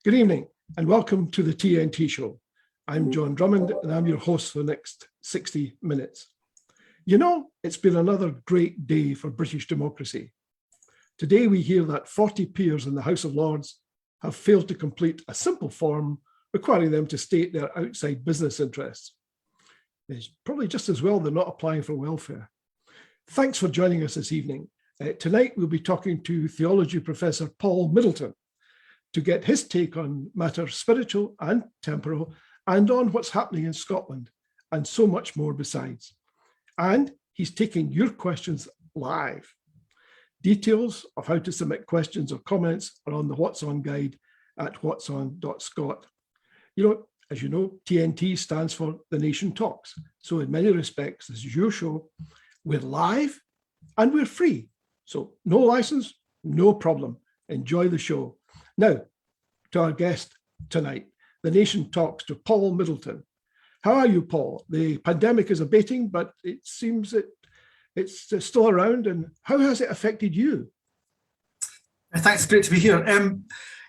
Good evening and welcome to the TNT Show. I'm John Drummond and I'm your host for the next 60 minutes. You know, it's been another great day for British democracy. Today we hear that 40 peers in the House of Lords have failed to complete a simple form requiring them to state their outside business interests. It's probably just as well they're not applying for welfare. Thanks for joining us this evening. Tonight we'll be talking to theology professor Paul Middleton to get his take on matters spiritual and temporal and on what's happening in Scotland and so much more besides. And he's taking your questions live. Details of how to submit questions or comments are on the What's On guide at whatson.scot. As you know, TNT stands for The Nation Talks. So in many respects, this is your show. We're live and we're free. So no license, no problem. Enjoy the show. Now, to our guest tonight, The Nation talks to Paul Middleton. How are you, Paul? The pandemic is abating, but it seems that it's still around. And how has it affected you? Thanks, great to be here.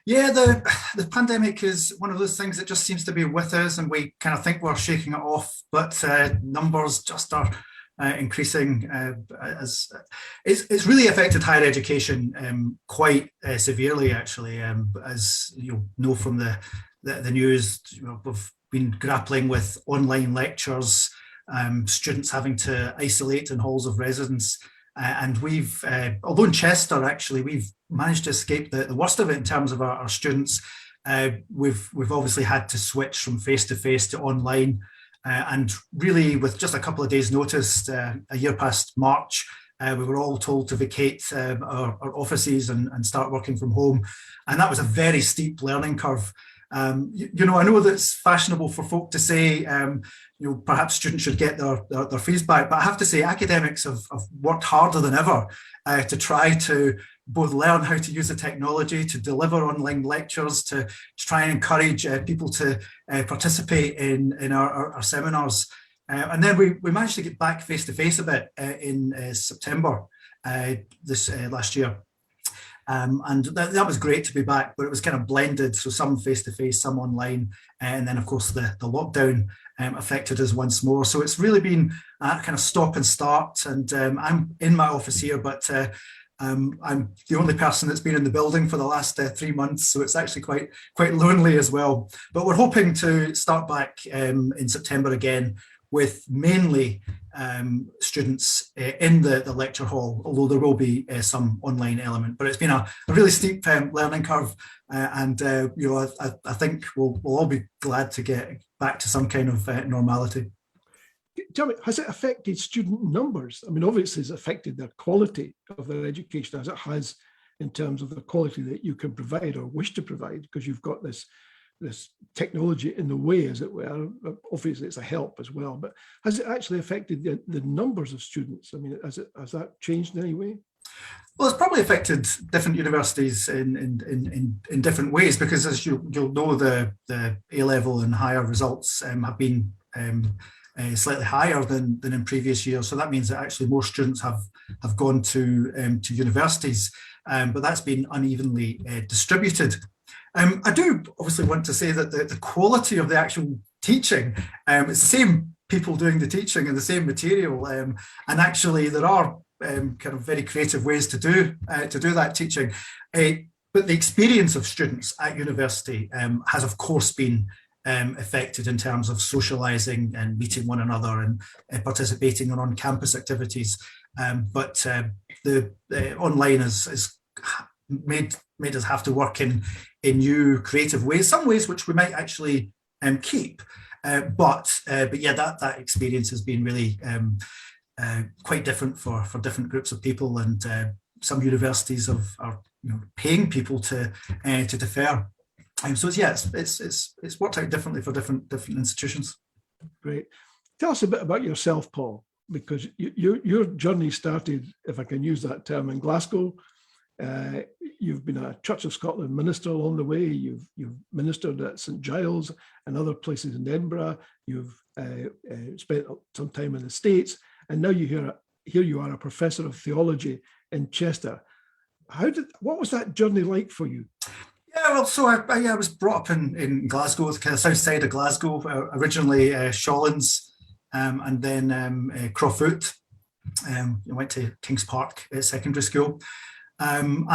The pandemic is one of those things that just seems to be with us, and we kind of think we're shaking it off, but numbers just are increasing. As it's really affected higher education quite severely, actually. As you know from the news, we've been grappling with online lectures, students having to isolate in halls of residence, and we've, although in Chester, actually, we've managed to escape the worst of it in terms of our students. We've obviously had to switch from face-to-face to online. And really, with just a couple of days' notice, a year past March, we were all told to vacate our offices and start working from home. And that was a very steep learning curve. I know that it's fashionable for folk to say, perhaps students should get their fees back. But I have to say, academics have worked harder than ever to try to both learn how to use the technology, to deliver online lectures, to try and encourage people to participate in our seminars. And then we managed to get back face-to-face a bit in September this last year. And that was great to be back, but it was kind of blended. So some face-to-face, some online. And then, of course, the lockdown affected us once more. So it's really been kind of stop and start. And I'm in my office here, but I'm the only person that's been in the building for the last 3 months, so it's actually quite lonely as well. But we're hoping to start back in September again with mainly students in the lecture hall, although there will be some online element. But it's been a really steep learning curve, and I think we'll all be glad to get back to some kind of normality. Tell me, has it affected student numbers? I mean, obviously it's affected their quality of their education as it has in terms of the quality that you can provide or wish to provide, because you've got this technology in the way, as it were. Obviously it's a help as well, but has it actually affected the numbers of students? I mean, has that changed in any way? Well, it's probably affected different universities in different ways, because as you'll know, the A-level and higher results have been slightly higher than in previous years. So that means that actually more students have gone to universities, but that's been unevenly distributed. I do obviously want to say that the quality of the actual teaching, it's the same people doing the teaching and the same material, and actually there are kind of very creative ways to do that teaching. But the experience of students at university has of course been affected in terms of socializing and meeting one another and participating in on-campus activities. But the online has made us have to work in new creative ways, some ways which we might actually keep. But yeah, that experience has been really quite different for different groups of people, and some universities are paying people to defer. So it's worked out differently for different institutions. Great. Tell us a bit about yourself, Paul, because your journey started, if I can use that term, in Glasgow. You've been a Church of Scotland minister along the way. You've ministered at St Giles and other places in Edinburgh. You've spent some time in the States, and now here you are, a professor of theology in Chester. What was that journey like for you? Yeah, well, so I was brought up in Glasgow, the kind of south side of Glasgow, originally Shawlands, and then Crowfoot. I went to Kings Park secondary school, and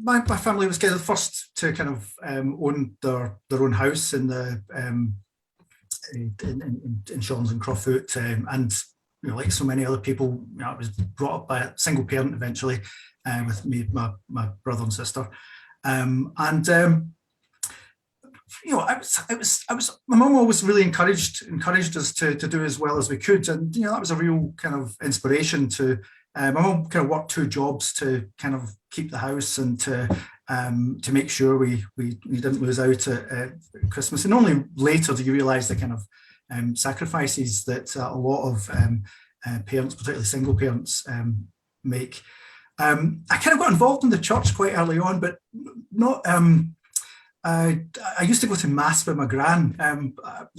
my family was kind of the first to kind of own their own house in the in Shawlands and Crowfoot, and like so many other people, I was brought up by a single parent eventually, with me, my brother and sister, and I was. My mum always really encouraged us to do as well as we could, and that was a real kind of inspiration to. My mum kind of worked 2 jobs to kind of keep the house and to make sure we didn't lose out at Christmas. And only later do you realise the kind of sacrifices that a lot of parents, particularly single parents, make. I kind of got involved in the church quite early on, but not. I used to go to mass with my gran.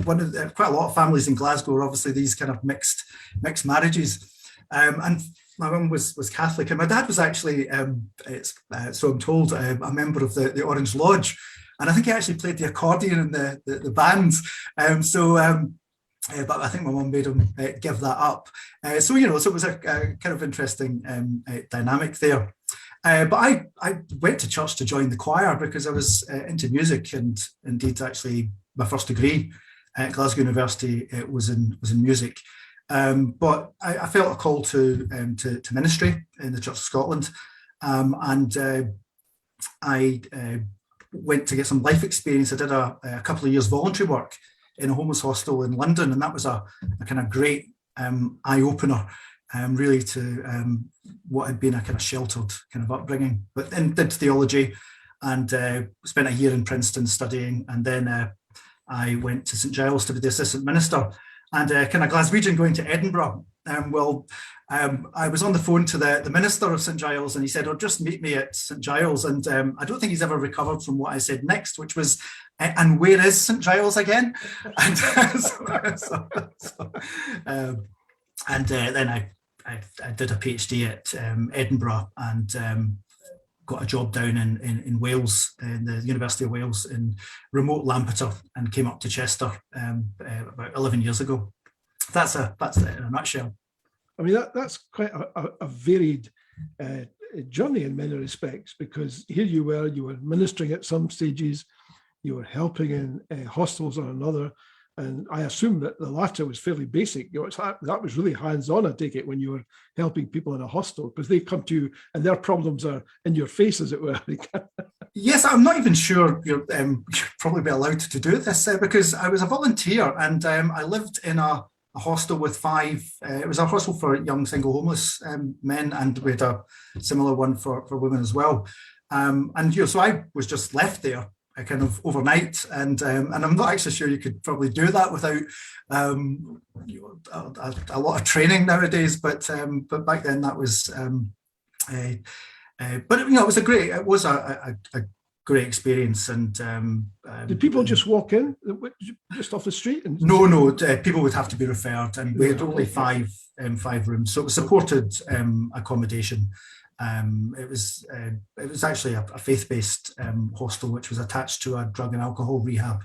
Quite a lot of families in Glasgow are obviously these kind of mixed marriages, and my mum was Catholic, and my dad was actually, so I'm told, a member of the Orange Lodge, and I think he actually played the accordion in the band. But I think my mum made him give that up. So it was a kind of interesting dynamic there. But I went to church to join the choir because I was into music, and indeed, actually, my first degree at Glasgow University was in music. But I felt a call to ministry in the Church of Scotland, and I went to get some life experience. I did a couple of years voluntary work in a homeless hostel in London, and that was a kind of great eye-opener, really, to what had been a kind of sheltered kind of upbringing. But then did theology, and spent a year in Princeton studying, and then I went to St Giles to be the assistant minister, and kind of Glaswegian going to Edinburgh. I was on the phone to the minister of St Giles, and he said, "Oh, just meet me at St Giles." And I don't think he's ever recovered from what I said next, which was, "And where is St Giles again?" And then I did a PhD at Edinburgh, and got a job down in Wales, in the University of Wales, in remote Lampeter, and came up to Chester about 11 years ago. That's it in a nutshell. I mean, that's quite a varied journey in many respects, because here you were ministering at some stages, you were helping in hostels on another, and I assume that the latter was fairly basic. That was really hands-on, I take it, when you were helping people in a hostel, because they come to you and their problems are in your face, as it were. Yes, I'm not even sure you'll probably be allowed to do this, because I was a volunteer, and I lived in a hostel with 5. It was a hostel for young single homeless men, and we had a similar one for women as well. So I was just left there kind of overnight, and I'm not actually sure you could probably do that without a lot of training nowadays. But back then that was. But it was a great experience, and did people just walk in just off the street? No, people would have to be referred, and we had only 5 rooms, so it was supported accommodation. It was actually a faith-based hostel, which was attached to a drug and alcohol rehab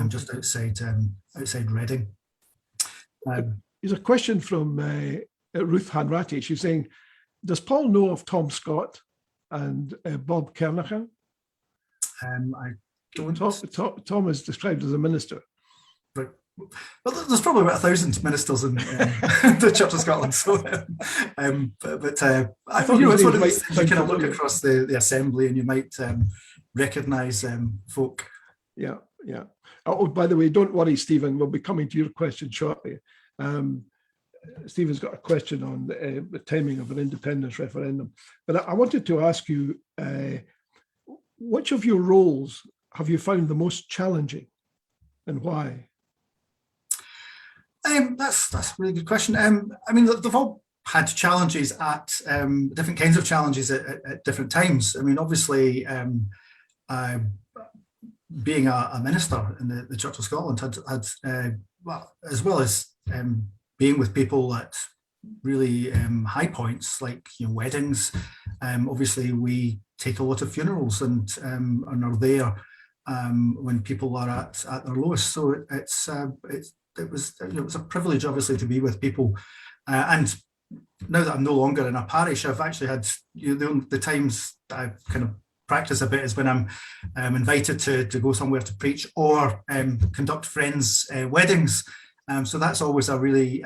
just outside Reading. There's a question from Ruth Hanratty. She's saying, "Does Paul know of Tom Scott and Bob Kernahan?" I don't. Tom is described as a minister. Well, there's probably about 1,000 ministers in the Church of Scotland. So, I thought it's one of these things you kind of look across the assembly and you might recognise folk. Yeah. Oh, by the way, don't worry, Stephen. We'll be coming to your question shortly. Stephen's got a question on the timing of an independence referendum. But I wanted to ask you, which of your roles have you found the most challenging, and why? That's a really good question. I mean, they've all had challenges at different kinds of challenges at different times. I mean, obviously, being a minister in the Church of Scotland had well, as well as being with people at really high points like weddings obviously we take a lot of funerals and are there when people are at their lowest. So it was a privilege, obviously, to be with people. And now that I'm no longer in a parish, I've actually had the times that I kind of practice a bit is when I'm invited to go somewhere to preach or conduct friends' weddings. So that's always a real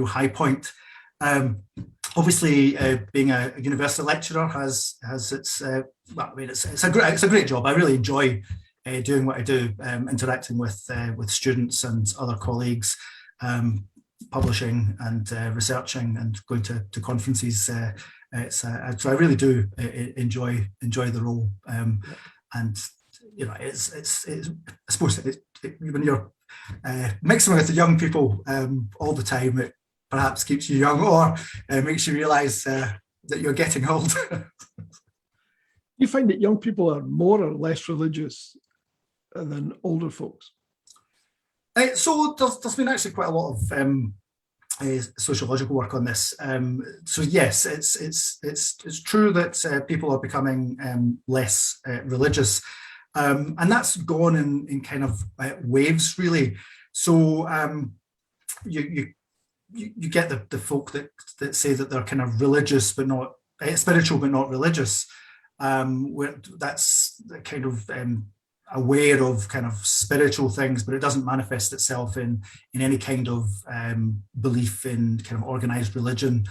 high point. Obviously, being a university lecturer has its it's a great job. I really enjoy doing what I do, interacting with students and other colleagues, publishing and researching and going to conferences. So I really do enjoy the role, and it's I suppose when you're mixing with the young people all the time, it perhaps keeps you young or makes you realise that you're getting old. You find that young people are more or less religious than older folks? So there's been actually quite a lot of sociological work on this. So yes, it's true that people are becoming less religious, and that's gone in kind of waves, really. So you get the folk that say that they're kind of religious but not spiritual but not religious. Where that's kind of aware of kind of spiritual things, but it doesn't manifest itself in any kind of belief in kind of organized religion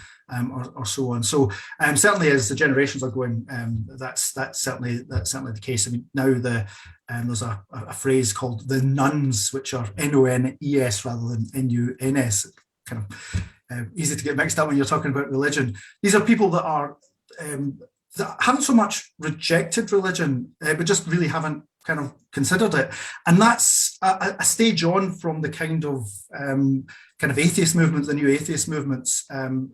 or so on. So certainly as the generations are going, that's certainly the case. I mean, now there's a phrase called the nuns, which are NONES rather than NUNS. Kind of easy to get mixed up when you're talking about religion. These are people that are that haven't so much rejected religion, but just really haven't kind of considered it. And that's a stage on from the kind of atheist movement, the new atheist movements from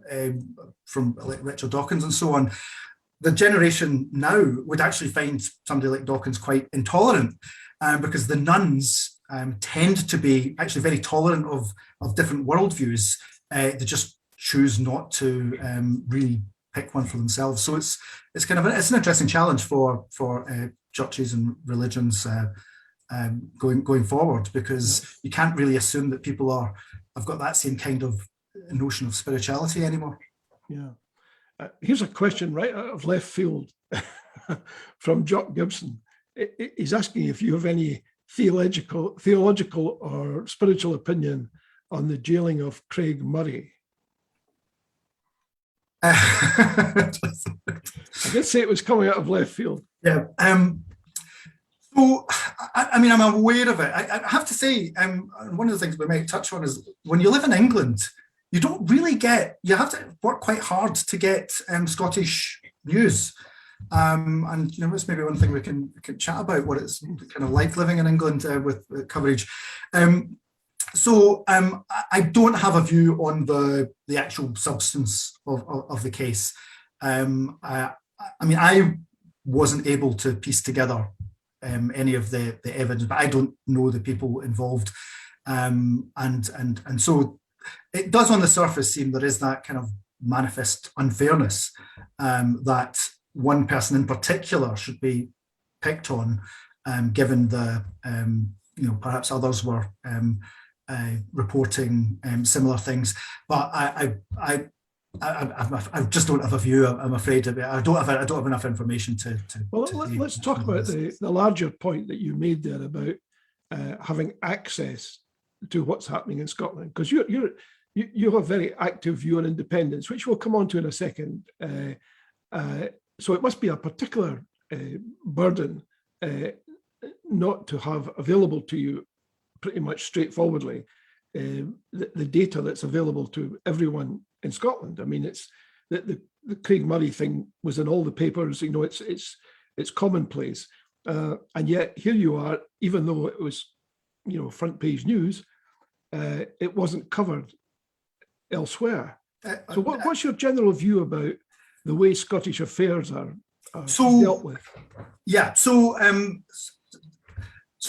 like Richard Dawkins and so on. The generation now would actually find somebody like Dawkins quite intolerant because the nuns tend to be actually very tolerant of different worldviews. They just choose not to really pick one for themselves. So it's kind of it's an interesting challenge for churches and religions going forward, because you can't really assume that people have got that same kind of notion of spirituality anymore. Yeah. Here's a question right out of left field from Jock Gibson. He's asking if you have any theological or spiritual opinion on the jailing of Craig Murray. I did say it was coming out of left field. Yeah. So, I mean, I'm aware of it. I have to say, one of the things we might touch on is when you live in England, you don't really you have to work quite hard to get Scottish news. And it's maybe one thing we can chat about, what it's kind of like living in England with coverage. So I don't have a view on the actual substance of the case. I mean, I wasn't able to piece together any of the evidence, but I don't know the people involved. And so it does on the surface seem there is that kind of manifest unfairness that one person in particular should be picked on, given the, perhaps others were reporting similar things. But I just don't have a view. I'm afraid I don't have enough information to. Well, let's talk about the larger point that you made there about having access to what's happening in Scotland, because you have a very active view on independence, which we'll come on to in a second. So it must be a particular burden not to have available to you pretty much straightforwardly the data that's available to everyone in Scotland. I mean, it's the Craig Murray thing was in all the papers. It's commonplace, and yet here you are. Even though it was, front page news, it wasn't covered elsewhere. So, what's your general view about the way Scottish affairs are dealt with? Yeah. So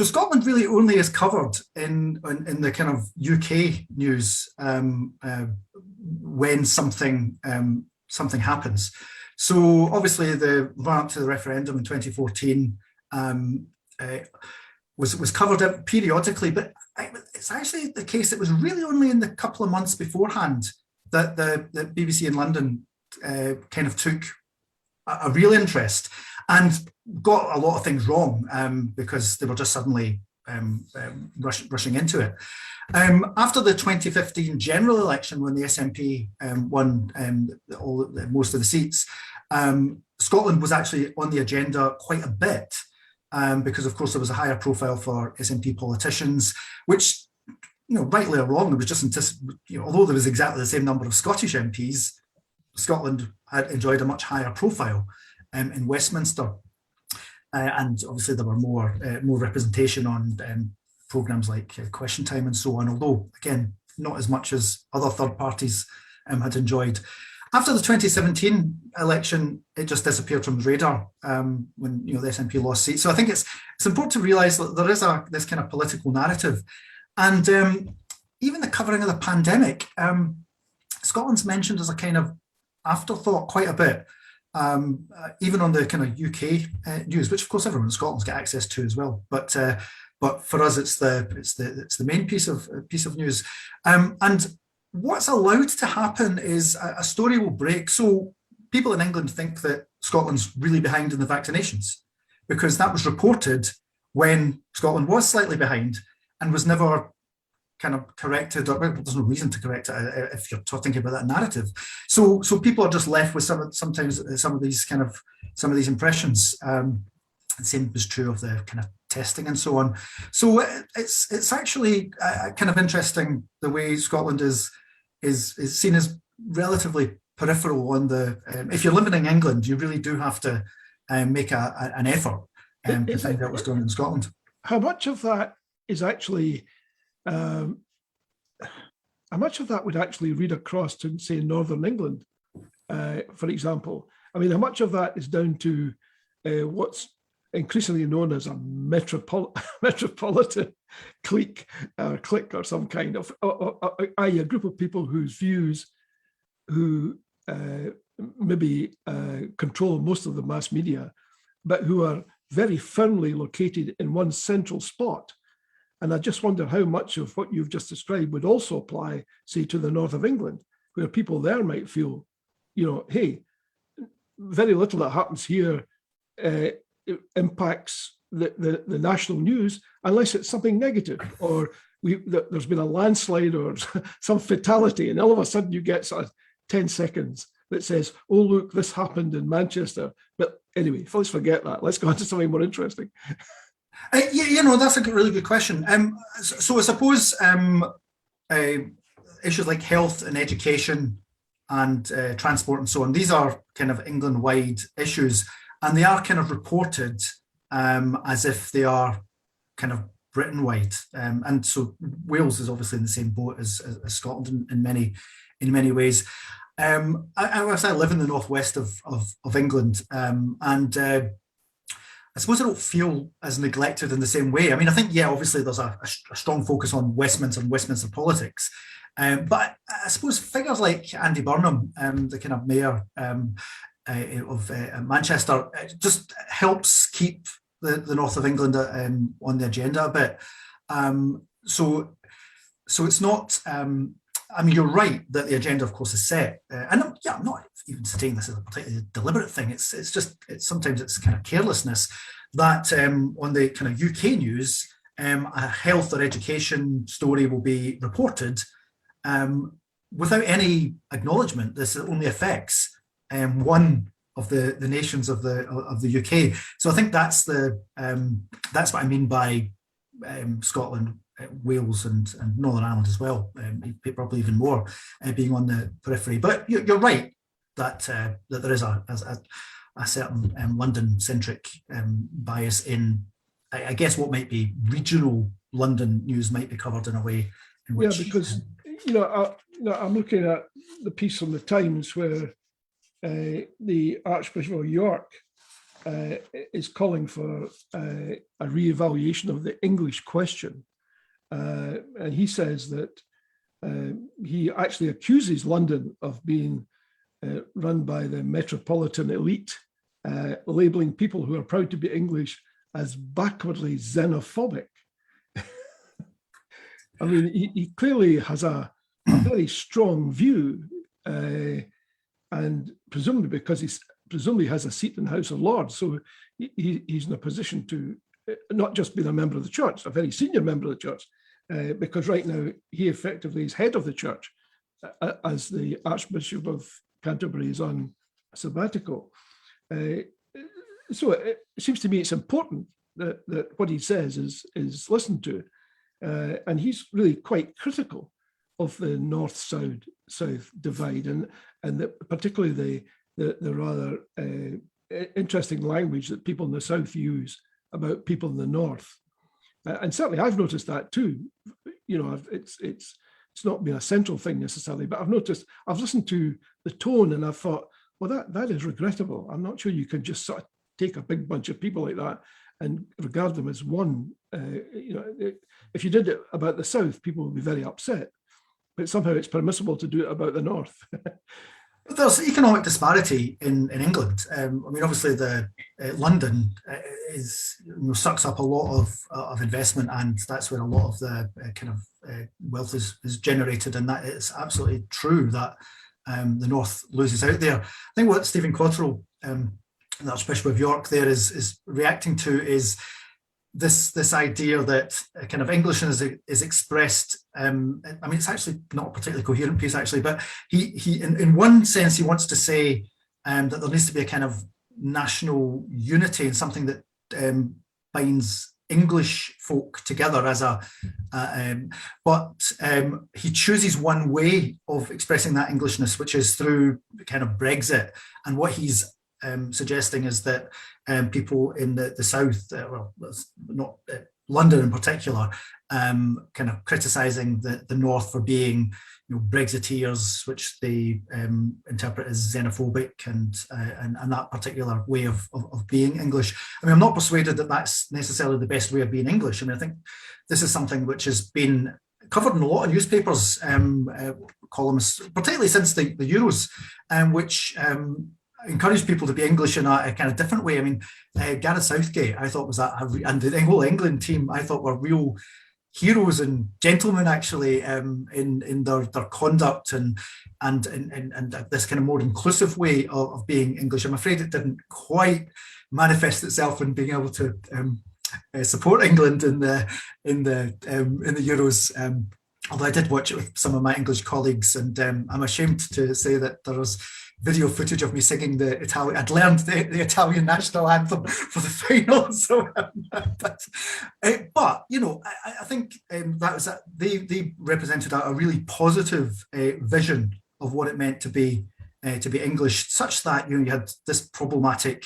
Scotland really only is covered in the kind of UK news when something something happens. So obviously the run up to the referendum in 2014 was covered periodically, but it's actually the case it was really only in the couple of months beforehand that the BBC in London kind of took a real interest and got a lot of things wrong because they were just suddenly rushing into it. After the 2015 general election, when the SNP won most of the seats, Scotland was actually on the agenda quite a bit because, of course, there was a higher profile for SNP politicians, which, rightly or wrongly, was just although there was exactly the same number of Scottish MPs, Scotland had enjoyed a much higher profile in Westminster. And obviously there were more representation on programmes like Question Time and so on, although, again, not as much as other third parties had enjoyed. After the 2017 election, it just disappeared from the radar when the SNP lost seats. So I think it's important to realise that there is this kind of political narrative. And even the covering of the pandemic, Scotland's mentioned as a kind of afterthought quite a bit. Even on the kind of UK news, which of course everyone in Scotland's got access to as well. But for us, it's the main piece of news. And what's allowed to happen is a story will break. So people in England think that Scotland's really behind in the vaccinations because that was reported when Scotland was slightly behind and was never kind of corrected, or there's no reason to correct it if you're thinking about that narrative. So people are just left with sometimes some of these impressions. The same is true of the kind of testing and so on. So it's actually kind of interesting the way Scotland is seen as relatively peripheral on the. If you're living in England, you really do have to make an effort to find out what's going on in Scotland. How much of that is actually? How much of that would actually read across to, say, Northern England, for example? I mean, how much of that is down to what's increasingly known as a metropolitan clique or some kind of, i.e. a group of people whose views, who maybe control most of the mass media, but who are very firmly located in one central spot. And I just wonder how much of what you've just described would also apply, say, to the north of England, where people there might feel, hey, very little that happens here impacts the national news unless it's something negative, or there's been a landslide or some fatality, and all of a sudden you get sort of 10 seconds that says, oh, look, this happened in Manchester. But anyway, let's forget that. Let's go on to something more interesting. That's a really good question. So I suppose issues like health and education and transport and so on, these are kind of England-wide issues, and they are kind of reported as if they are kind of Britain-wide. And so Wales is obviously in the same boat as Scotland in many ways. I live in the northwest of England, and I suppose I don't feel as neglected in the same way. I mean, I think, obviously there's a strong focus on Westminster and Westminster politics. But I suppose figures like Andy Burnham, the kind of mayor of Manchester, just helps keep the north of England on the agenda a bit. So it's not, you're right that the agenda, of course, is set. And I'm not even saying this is a particularly deliberate thing. It's sometimes it's kind of carelessness that on the kind of UK news, a health or education story will be reported without any acknowledgement. This only affects one of the nations of the UK. So I think that's what I mean by Scotland, Wales, and Northern Ireland as well. Probably even more being on the periphery. But you're right that there is a certain London-centric bias in, I guess, what might be regional London news might be covered in a way in which. Yeah, because I'm looking at the piece on the Times where the Archbishop of York is calling for a re-evaluation of the English question. And he says that he actually accuses London of being run by the metropolitan elite, labeling people who are proud to be English as backwardly xenophobic. I mean, he clearly has a very strong view, and presumably because he has a seat in the House of Lords, so he's in a position to not just be a member of the church, a very senior member of the church, because right now he effectively is head of the church, as the Archbishop of Canterbury is on sabbatical. So it seems to me it's important that what he says is listened to, and he's really quite critical of the north-south divide, and particularly the rather interesting language that people in the south use about people in the north, and certainly I've noticed that too. You know, it's not been a central thing necessarily, but I've listened to the tone, and I've thought, well, that is regrettable. I'm not sure you can just sort of take a big bunch of people like that and regard them as one. You know, if you did it about the south, people would be very upset. But somehow it's permissible to do it about the north. But there's economic disparity in England. I mean, obviously, London sucks up a lot of investment, and that's where a lot of the wealth is generated. And that it's absolutely true that the north loses out there. I think what Stephen Cotterill, the Archbishop of York, there is reacting to is this idea that kind of English is expressed. I mean, it's actually not a particularly coherent piece, actually, but he in one sense he wants to say that there needs to be a kind of national unity and something that binds English folk together as but he chooses one way of expressing that Englishness, which is through kind of Brexit. And what he's suggesting is that people in the south, not London in particular, kind of criticising the north for being, Brexiteers, which they interpret as xenophobic, and that particular way of being English. I mean, I'm not persuaded that that's necessarily the best way of being English. I mean, I think this is something which has been covered in a lot of newspapers, columns, particularly since the Euros, which encourage people to be English in a kind of different way. I mean, Gareth Southgate, I thought and the whole England team, I thought were real heroes and gentlemen, actually, in their conduct and this kind of more inclusive way of being English. I'm afraid it didn't quite manifest itself in being able to support England in the Euros. Although I did watch it with some of my English colleagues, and I'm ashamed to say that there was video footage of me singing the Italian. I'd learned the Italian national anthem for the final. So, but I think that was they represented a really positive vision of what it meant to be English, such that you had this problematic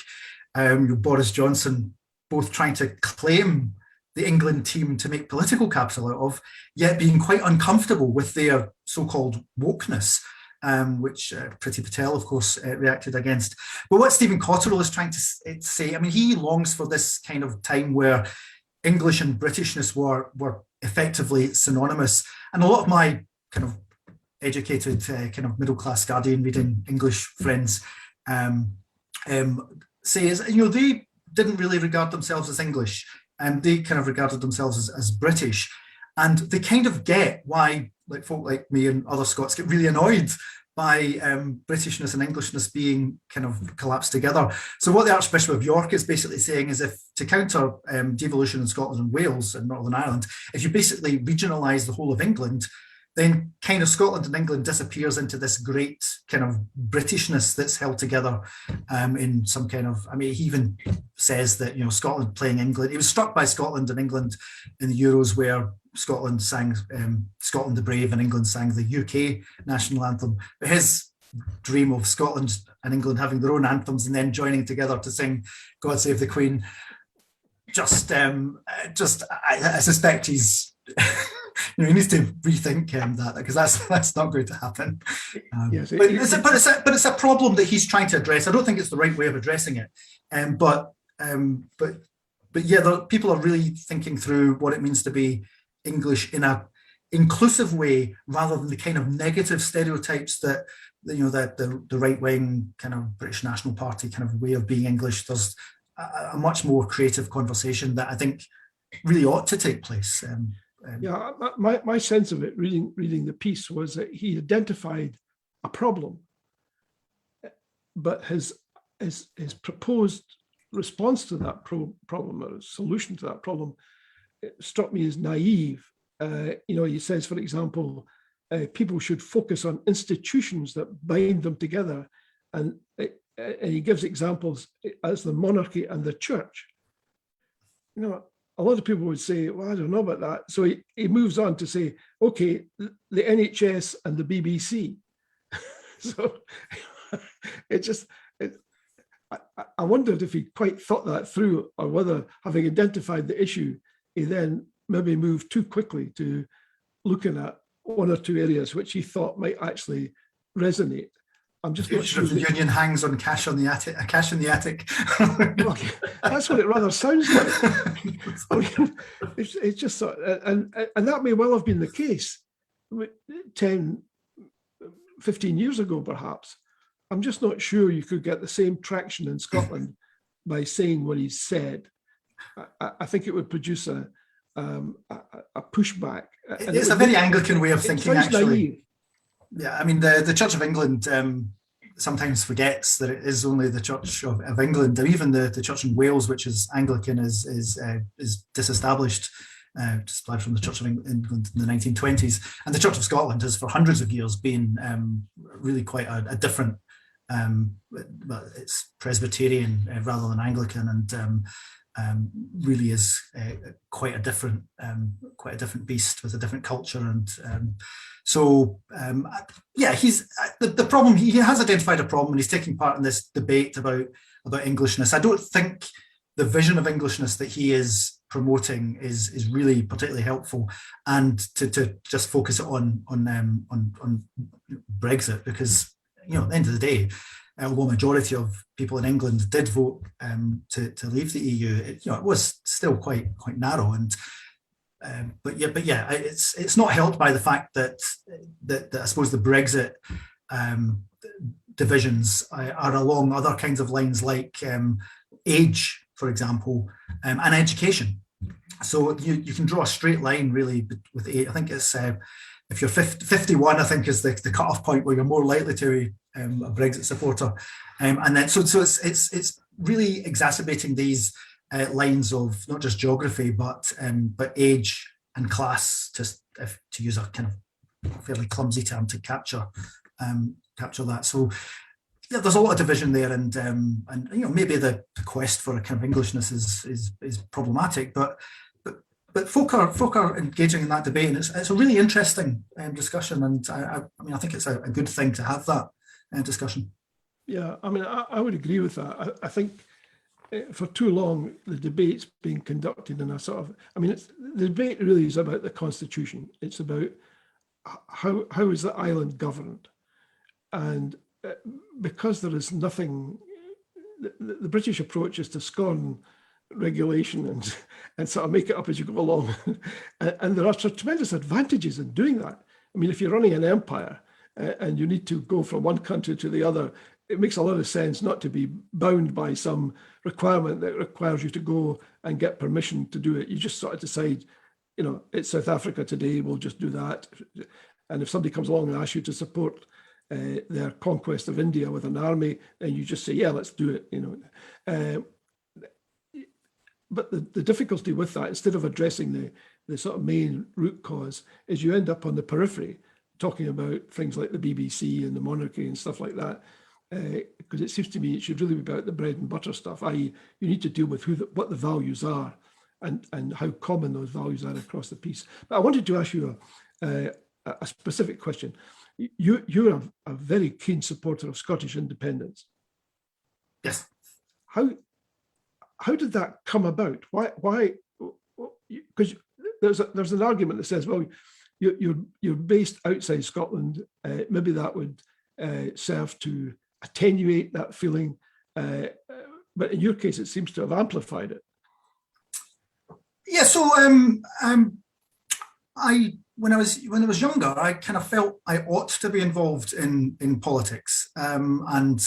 Boris Johnson both trying to claim the England team to make political capital out of, yet being quite uncomfortable with their so-called wokeness, which Priti Patel, of course, reacted against. But what Stephen Cotterill is trying to say, I mean, he longs for this kind of time where English and Britishness were effectively synonymous. And a lot of my kind of educated, kind of middle-class Guardian reading English friends say is, they didn't really regard themselves as English, and they kind of regarded themselves as British. And they kind of get why folk like me and other Scots get really annoyed by Britishness and Englishness being kind of collapsed together. So what the Archbishop of York is basically saying is, if to counter devolution in Scotland and Wales and Northern Ireland, if you basically regionalise the whole of England, then kind of Scotland and England disappears into this great kind of Britishness that's held together in some kind of, I mean, he even says that, Scotland playing England, he was struck by Scotland and England in the Euros, where Scotland sang Scotland the Brave and England sang the UK national anthem. But his dream of Scotland and England having their own anthems and then joining together to sing God Save the Queen, I suspect he's... he needs to rethink that, because that's not going to happen. Yes, but it's a problem that he's trying to address. I don't think it's the right way of addressing it. But yeah, people are really thinking through what it means to be English in a inclusive way, rather than the kind of negative stereotypes that the right wing kind of British National Party kind of way of being English. There's a much more creative conversation that I think really ought to take place. Yeah, my sense of it, reading the piece, was that he identified a problem, but his proposed response to that problem, or solution to that problem, struck me as naive. He says, for example, people should focus on institutions that bind them together, and he gives examples as the monarchy and the church. A lot of people would say, well, I don't know about that. So he moves on to say, okay, the NHS and the BBC. So I wondered if he quite thought that through, or whether, having identified the issue, he then maybe moved too quickly to looking at one or two areas which he thought might actually resonate. I'm just not sure. The union hangs on cash in the attic. Okay. That's what it rather sounds like. It's just sort of, and that may well have been the case 10, 15 years ago, perhaps. I'm just not sure you could get the same traction in Scotland by saying what he said. I think it would produce a pushback. It's a very Anglican way of thinking, actually. Naive. Yeah, I mean, the Church of England sometimes forgets that it is only the Church of England, or even the Church in Wales, which is Anglican, is disestablished, supplied from the Church of England in the 1920s. And the Church of Scotland has, for hundreds of years, been really quite a different, it's Presbyterian rather than Anglican, and really is quite a different beast with a different culture. And he's the problem. He has identified a problem, and he's taking part in this debate about Englishness. I don't think the vision of Englishness that he is promoting is really particularly helpful, and to just focus it on Brexit, because at the end of the day, although a majority of people in England did vote to leave the EU, it was still quite narrow. And it's not helped by the fact that I suppose the Brexit divisions are along other kinds of lines, like age, for example, and education. So you can draw a straight line really with age. I think it's if you're 51, I think is the cutoff point where you're more likely to be a Brexit supporter, and then so it's really exacerbating these lines of not just geography but age and class, just to use a kind of fairly clumsy term to capture that. So yeah, there's a lot of division there, and maybe the quest for a kind of Englishness is problematic, but folk are engaging in that debate, and it's a really interesting discussion, and I think it's a good thing to have that discussion. Yeah, I mean, I would agree with that. I think for too long the debate's being conducted in a sort of, the debate really is about the Constitution. It's about how is the island governed, and because there is nothing, the British approach is to scorn regulation and sort of make it up as you go along. And there are tremendous advantages in doing that. I mean, if you're running an empire and you need to go from one country to the other, it makes a lot of sense not to be bound by some requirement that requires you to go and get permission to do it. You just sort of decide, it's South Africa today, we'll just do that. And if somebody comes along and asks you to support their conquest of India with an army, and you just say, yeah, let's do it, But the difficulty with that, instead of addressing the sort of main root cause, is you end up on the periphery talking about things like the BBC and the monarchy and stuff like that. Because it seems to me it should really be about the bread and butter stuff, i.e. you need to deal with what the values are and how common those values are across the piece. But I wanted to ask you a specific question. You're a very keen supporter of Scottish independence. Yes. How did that come about? Why? Because there's an argument that says, well, you're based outside Scotland. Maybe that would serve to attenuate that feeling. But in your case, it seems to have amplified it. Yeah. So when I was younger, I kind of felt I ought to be involved in politics, and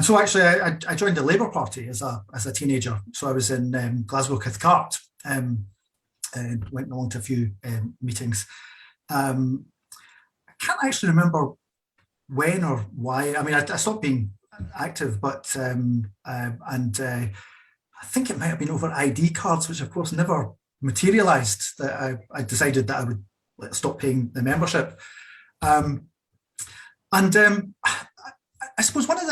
so actually I joined the Labour Party as a teenager. So I was in Glasgow Cathcart, and went along to a few meetings. I can't actually remember when or why. I mean, I stopped being active, but I think it might have been over ID cards, which of course never materialized, that I decided that I would stop paying the membership. I suppose one of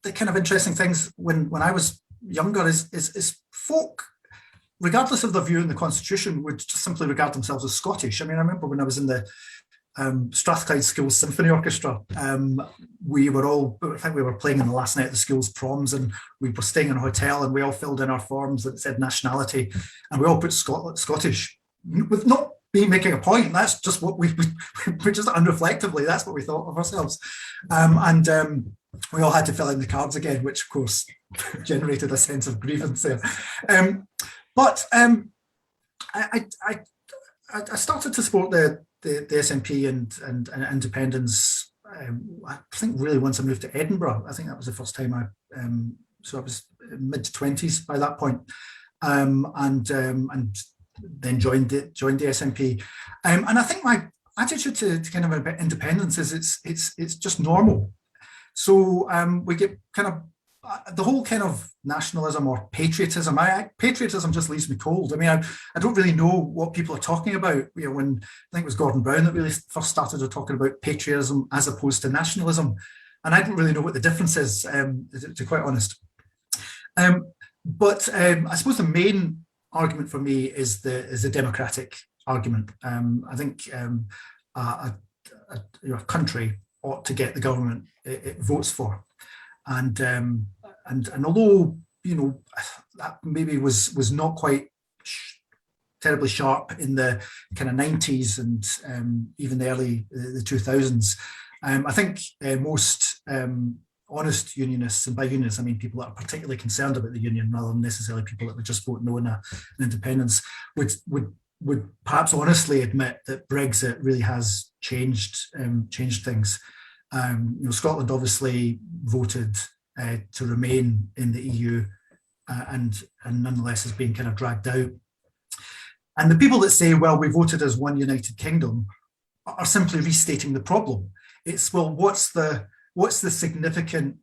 the kind of interesting things when I was younger is folk, regardless of their view in the Constitution, would just simply regard themselves as Scottish. I mean, I remember when I was in the Strathclyde Schools Symphony Orchestra, we were playing on the last night of the school's proms, and we were staying in a hotel, and we all filled in our forms that said nationality, and we all put Scottish, with not me making a point. That's just what we just unreflectively, that's what we thought of ourselves. We all had to fill in the cards again, which of course generated a sense of grievance there. I started to support the SNP and independence. I think really once I moved to Edinburgh. I think that was the first time so I was mid-20s by that point, and then joined the SNP. And I think my attitude to kind of independence is it's just normal. So we get kind of the whole kind of nationalism or patriotism. Patriotism just leaves me cold. I mean, I don't really know what people are talking about. You know, when I think it was Gordon Brown that really first started talking about patriotism as opposed to nationalism, and I don't really know what the difference is, to be quite honest. But I suppose the main argument for me is the democratic argument. I think a country ought to get the government it votes for. And although, you know, that maybe was not quite terribly sharp in the kind of 90s and even the early the 2000s, I think most honest unionists, and by unionists I mean people that are particularly concerned about the union rather than necessarily people that would just vote no in an independence, would perhaps honestly admit that Brexit really has changed things. You know, Scotland obviously voted to remain in the EU, and nonetheless has been kind of dragged out. And the people that say, well, we voted as one United Kingdom, are simply restating the problem. It's, well, what's the significant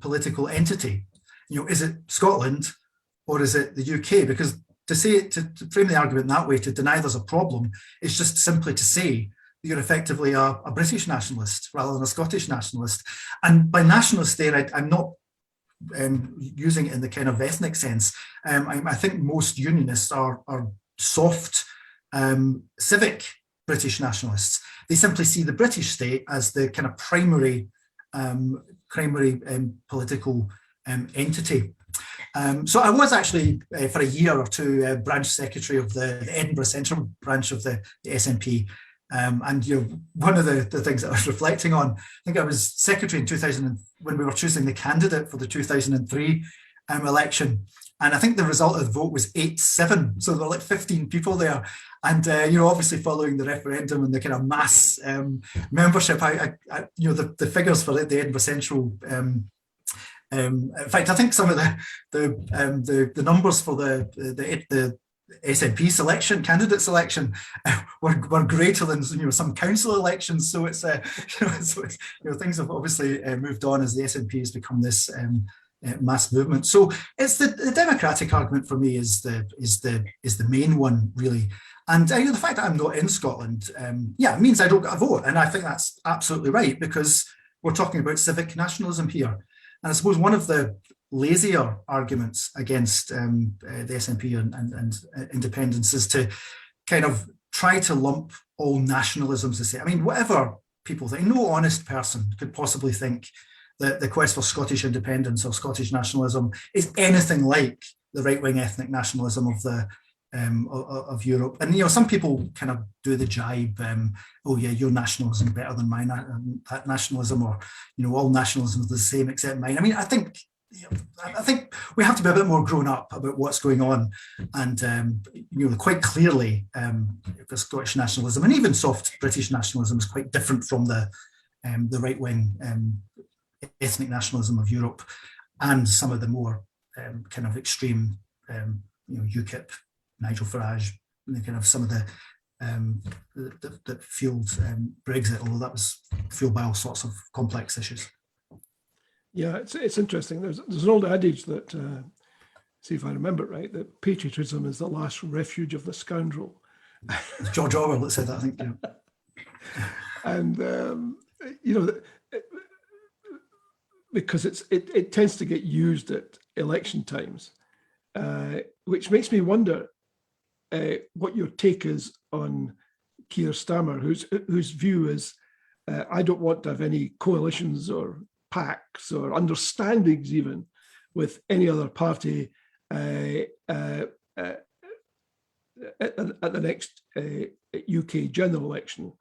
political entity? You know, is it Scotland or is it the UK? Because to frame the argument that way, to deny there's a problem, is just simply to say you're effectively a British nationalist rather than a Scottish nationalist. And by nationalist there, I'm not using it in the kind of ethnic sense. I think most unionists are soft, civic British nationalists. They simply see the British state as the kind of primary political entity. So I was actually, for a year or two, branch secretary of the Edinburgh Central branch of the SNP. And you know, one of the things that I was reflecting on, I think I was secretary in 2000 when we were choosing the candidate for the 2003 election, and I think the result of the vote was 8-7. So there were like 15 people there, and you know, obviously following the referendum and the kind of mass membership, I you know, the figures for the Edinburgh Central. In fact, I think some of the numbers for the SNP selection, candidate selection, were greater than, you know, some council elections. So it's you know, things have obviously moved on as the SNP has become this mass movement. So it's the democratic argument for me is the main one, really. And you know, the fact that I'm not in Scotland, it means I don't get a vote, and I think that's absolutely right, because we're talking about civic nationalism here. And I suppose one of the lazier arguments against the SNP and independence is to kind of try to lump all nationalisms the same. I mean, whatever people think, no honest person could possibly think that the quest for Scottish independence or Scottish nationalism is anything like the right-wing ethnic nationalism of Europe. And you know, some people kind of do the jibe, oh yeah, your nationalism is better than my nationalism, or you know, all nationalism is the same except mine. I mean, I think I think we have to be a bit more grown up about what's going on, and quite clearly, the Scottish nationalism and even soft British nationalism is quite different from the right-wing ethnic nationalism of Europe, and some of the more kind of extreme, UKIP, Nigel Farage, and kind of some of the that fueled Brexit, although that was fueled by all sorts of complex issues. Yeah, it's interesting. There's an old adage that, see if I remember it right, that patriotism is the last refuge of the scoundrel. It's George Orwell that said that, I think. Yeah. And because it tends to get used at election times, which makes me wonder what your take is on Keir Starmer, whose view is, I don't want to have any coalitions or pacts or understandings even with any other party at the next UK general election,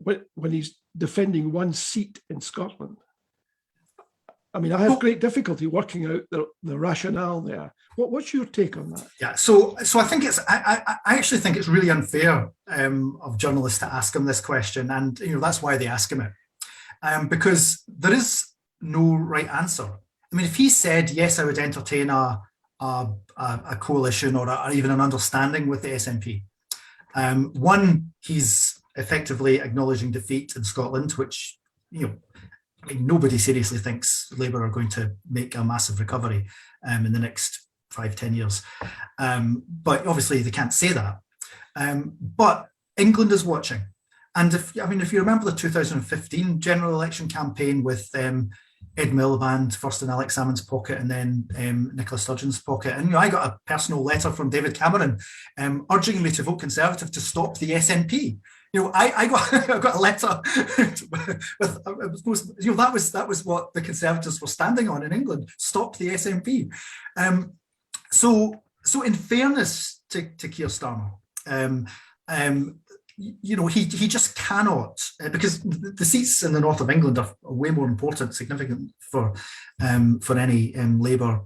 when he's defending one seat in Scotland. I mean, I have great difficulty working out the rationale there. What's your take on that? Yeah, so I think I actually think it's really unfair of journalists to ask him this question, and that's why they ask him it, because there is no right answer. I mean, if he said yes, I would entertain a coalition or even an understanding with the SNP. One, he's effectively acknowledging defeat in Scotland, which nobody seriously thinks Labour are going to make a massive recovery in the next 5-10 years. But obviously they can't say that. But England is watching. And if you remember the 2015 general election campaign with Ed Miliband first in Alex Salmond's pocket and then Nicola Sturgeon's pocket. And I got a personal letter from David Cameron urging me to vote Conservative to stop the SNP. I got a letter with that was what the Conservatives were standing on in England: stop the SNP. So in fairness to Keir Starmer, he just cannot, because the seats in the north of England are way more important, significant for any Labour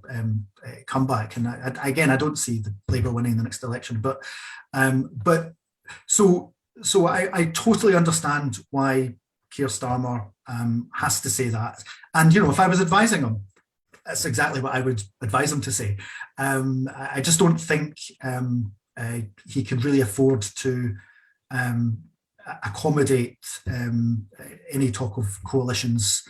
comeback. And I don't see the Labour winning the next election, but so I totally understand why Keir Starmer has to say that. And, if I was advising him, that's exactly what I would advise him to say. I just don't think he could really afford to accommodate any talk of coalitions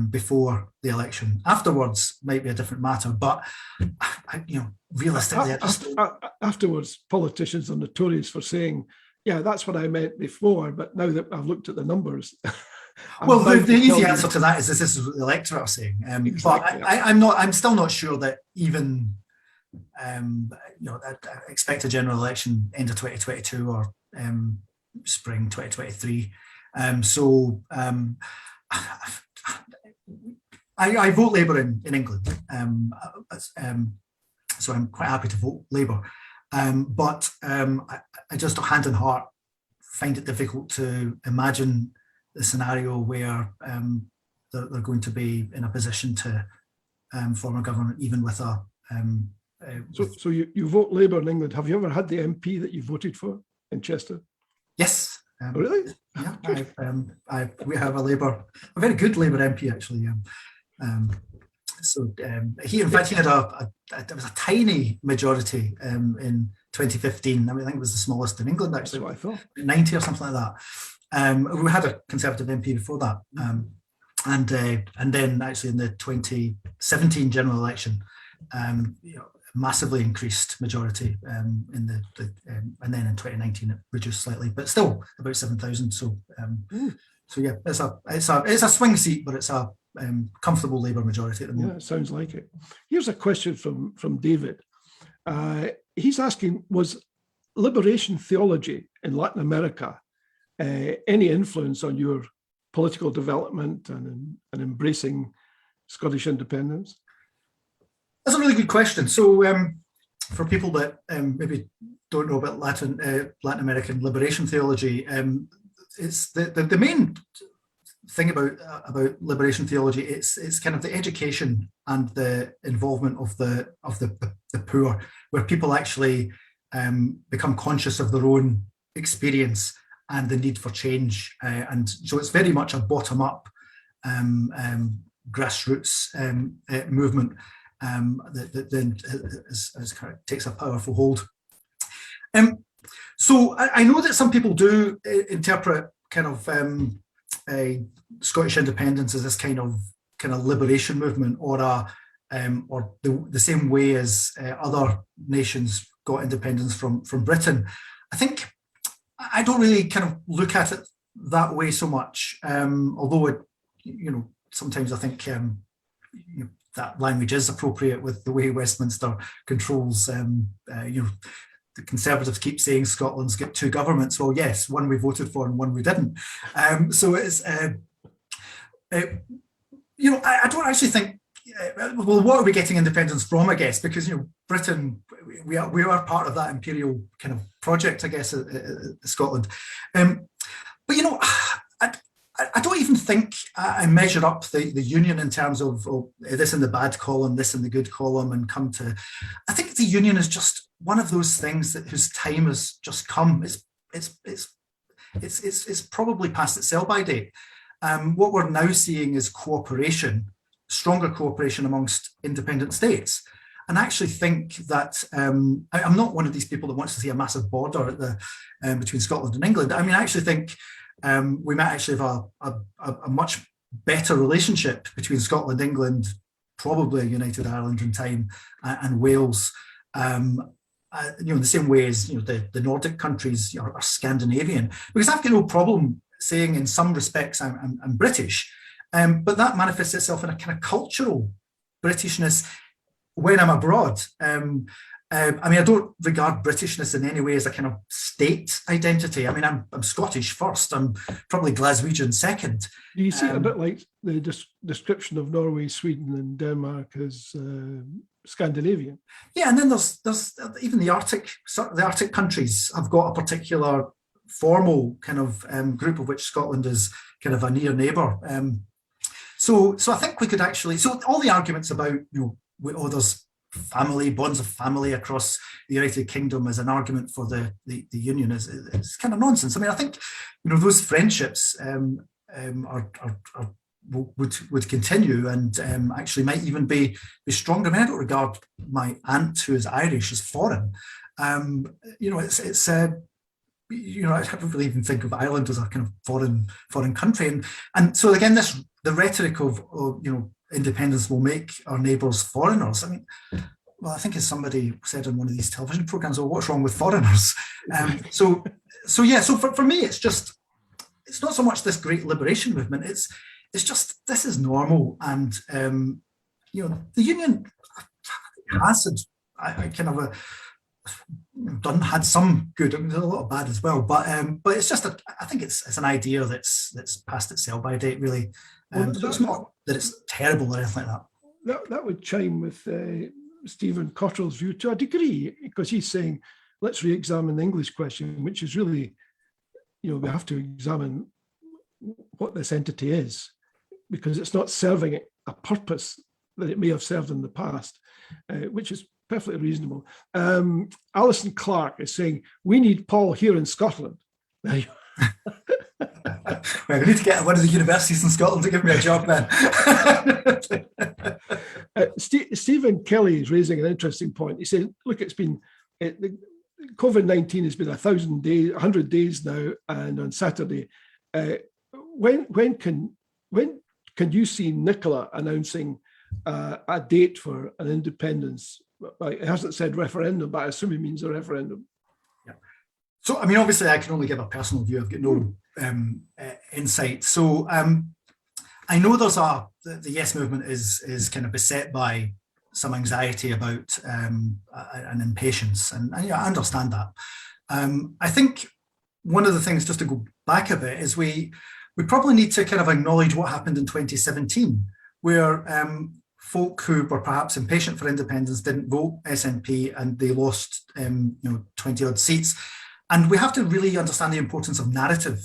before the election. Afterwards might be a different matter, but realistically, afterwards, politicians are notorious for saying, yeah, that's what I meant before, but now that I've looked at the numbers. Well, the easy answer to that is this is what the electorate are saying. Exactly, but I'm still not sure that even, expect a general election end of 2022 or spring 2023. I vote Labour in England. So I'm quite happy to vote Labour. But I just, hand on heart, find it difficult to imagine the scenario where they're going to be in a position to form a government, even with a... So you vote Labour in England. Have you ever had the MP that you voted for in Chester? Yes. Really? Yeah. We have a very good Labour MP, actually. He had there was a tiny majority in 2015. I think it was the smallest in England, actually. That's what I thought. 90 or something like that. We had a Conservative MP before that. And then actually in the 2017 general election, massively increased majority and then in 2019 it reduced slightly, but still about 7,000. So yeah, it's a swing seat, but it's a comfortable Labour majority at the moment. Yeah, it sounds like it. Here's a question from David. He's asking, was liberation theology in Latin America any influence on your political development and embracing Scottish independence? That's a really good question. So for people that maybe don't know about Latin American liberation theology, it's the main thing about liberation theology. It's kind of the education and the involvement of the poor, where people actually become conscious of their own experience and the need for change. And so it's very much a bottom-up grassroots movement that then takes a powerful hold. So I know that some people do interpret kind of Scottish independence as this kind of liberation movement, or the same way as other nations got independence from Britain. I think I don't really kind of look at it that way so much, although sometimes I think that language is appropriate with the way Westminster controls. The Conservatives keep saying Scotland's got two governments. Well, yes, one we voted for and one we didn't. So it's, I don't actually think, well, what are we getting independence from, I guess? Because, Britain, we are part of that imperial kind of project, I guess, Scotland. But, I don't even think I measure up the union in terms of this in the bad column, this in the good column, and come to, I think the union is just one of those things whose time has just come. It's probably past its sell-by date. What we're now seeing is cooperation, stronger cooperation amongst independent states. And I actually think that I'm not one of these people that wants to see a massive border at between Scotland and England. I mean, I actually think we might actually have a much better relationship between Scotland, England, probably United Ireland in time, and Wales. In the same way as the Nordic countries are Scandinavian, because I've got no problem saying in some respects I'm British, but that manifests itself in a kind of cultural Britishness when I'm abroad. I don't regard Britishness in any way as a kind of state identity. I mean, I'm Scottish first. I'm probably Glaswegian second. Do you see it a bit like the description of Norway, Sweden, and Denmark as Scandinavian? Yeah, and then there's even the Arctic countries have got a particular formal kind of group of which Scotland is kind of a near neighbour. So I think we could actually. So all the arguments about there's family bonds of family across the United Kingdom as an argument for the union is kind of nonsense. I mean, I think those friendships would continue and actually might even be stronger. I mean, I don't regard my aunt who is Irish as foreign. I don't really even think of Ireland as a kind of foreign country. And so again, the rhetoric of independence will make our neighbours foreigners. I mean, well, I think as somebody said on one of these television programs, well, what's wrong with foreigners? So for me, it's not so much this great liberation movement. It's just, this is normal. And, the union has had some good, I mean, there's a lot of bad as well, but it's just I think it's an idea that's past its sell-by date, really. So it's not that it's terrible or anything like that. That would chime with Stephen Cottrell's view to a degree, because he's saying, let's re-examine the English question, which is really, we have to examine what this entity is, because it's not serving a purpose that it may have served in the past, which is perfectly reasonable. Alison Clark is saying, we need Paul here in Scotland. Well, we need to get one of the universities in Scotland to give me a job then. Stephen Kelly is raising an interesting point. He said, look, it's been, COVID-19 has been 100 days now, and on Saturday, when can you see Nicola announcing a date for an independence? It hasn't said referendum, but I assume it means a referendum. Yeah. So, I mean, obviously, I can only give a personal view. I've got no insight. So, I know the Yes movement is kind of beset by some anxiety about an impatience, and I understand that. I think one of the things, just to go back a bit, is we probably need to kind of acknowledge what happened in 2017, where folk who were perhaps impatient for independence didn't vote SNP, and they lost 20 odd seats. And we have to really understand the importance of narrative.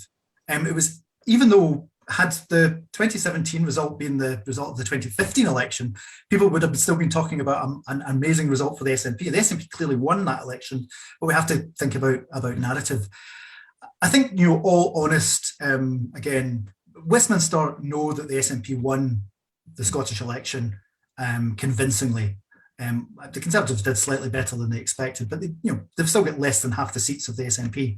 It was, even though had the 2017 result been the result of the 2015 election, people would have still been talking about an amazing result for the SNP. The SNP clearly won that election, but we have to think about narrative. I think, all honest, again, Westminster know that the SNP won the Scottish election convincingly. The Conservatives did slightly better than they expected, but they've still got less than half the seats of the SNP.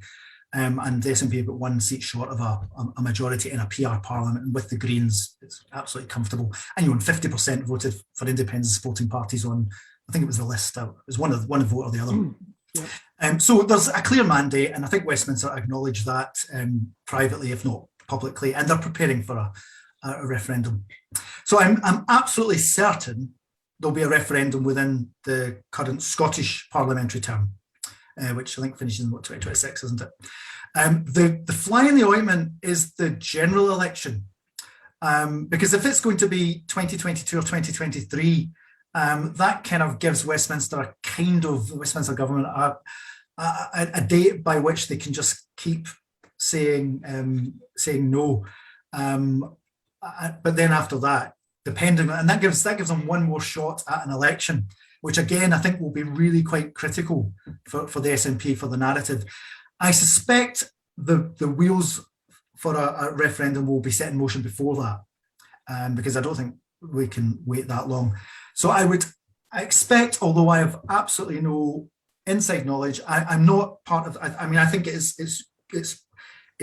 And the SNP have got one seat short of a majority in a PR parliament, and with the Greens, it's absolutely comfortable. And 50% voted for independent supporting parties on, I think it was the list, it was one vote or the other. Yeah. So there's a clear mandate, and I think Westminster acknowledge that privately, if not publicly, and they're preparing for a referendum. So I'm absolutely certain there'll be a referendum within the current Scottish parliamentary term, which I think finishes in 2026, isn't it? The fly in the ointment is the general election, because if it's going to be 2022 or 2023, that kind of gives Westminster the Westminster government a date by which they can just keep saying no. But then after that, depending on, and that gives them one more shot at an election, which again, I think will be really quite critical for the SNP, for the narrative. I suspect the wheels for a referendum will be set in motion before that, because I don't think we can wait that long. So I expect, although I have absolutely no inside knowledge, I'm not part of, I think it's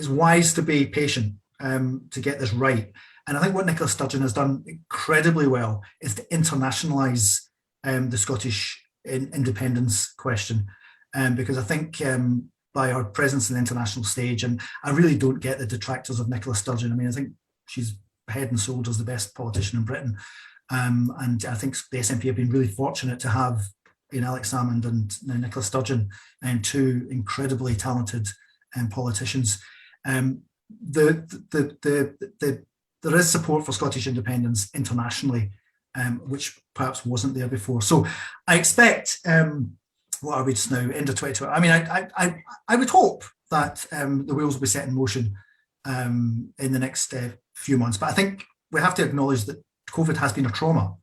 wise to be patient to get this right. And I think what Nicola Sturgeon has done incredibly well is to internationalise the Scottish independence question, because I think by her presence in the international stage, and I really don't get the detractors of Nicola Sturgeon. I think she's head and shoulders the best politician in Britain, and I think the SNP have been really fortunate to have Alex Salmond and Nicola Sturgeon, and two incredibly talented politicians. There is support for Scottish independence internationally, which perhaps wasn't there before. So I expect, what are we just now, end of 2020? I would hope that the wheels will be set in motion in the next few months. But I think we have to acknowledge that COVID has been a trauma.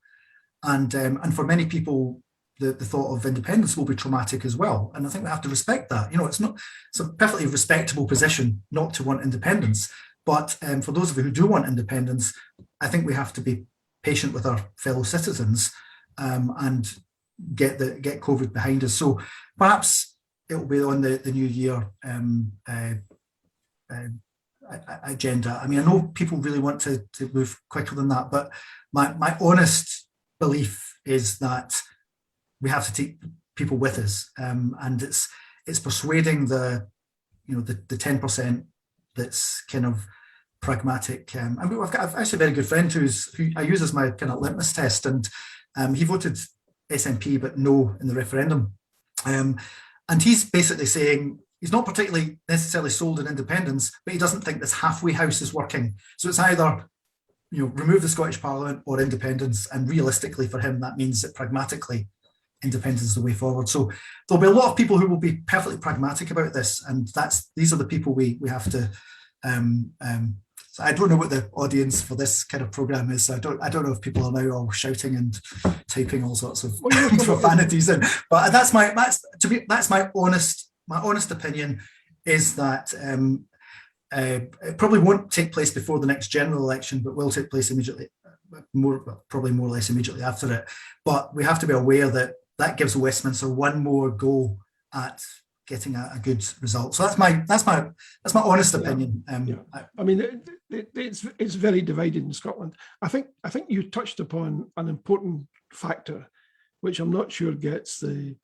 And for many people, the thought of independence will be traumatic as well. And I think we have to respect that. It's a perfectly respectable position not to want independence. But for those of you who do want independence, I think we have to be patient with our fellow citizens and get COVID behind us. So perhaps it will be on the new year agenda. I know people really want to move quicker than that, but my honest belief is that we have to take people with us, and it's persuading the 10% that's kind of pragmatic. I've actually a very good friend who I use as my kind of litmus test, and he voted SNP but no in the referendum, and he's basically saying he's not particularly necessarily sold on independence, but he doesn't think this halfway house is working. So it's either remove the Scottish Parliament or independence, and realistically for him that means that pragmatically independence is the way forward. So there'll be a lot of people who will be perfectly pragmatic about this, and these are the people we have to. So I don't know what the audience for this kind of program is. So I don't know if people are now all shouting and typing all sorts of profanities in. But that's my honest opinion is that it probably won't take place before the next general election, but will take place immediately, probably more or less immediately after it. But we have to be aware that gives Westminster one more go at getting a good result. So that's my honest opinion. It's very divided in Scotland. I think you touched upon an important factor, which I'm not sure gets the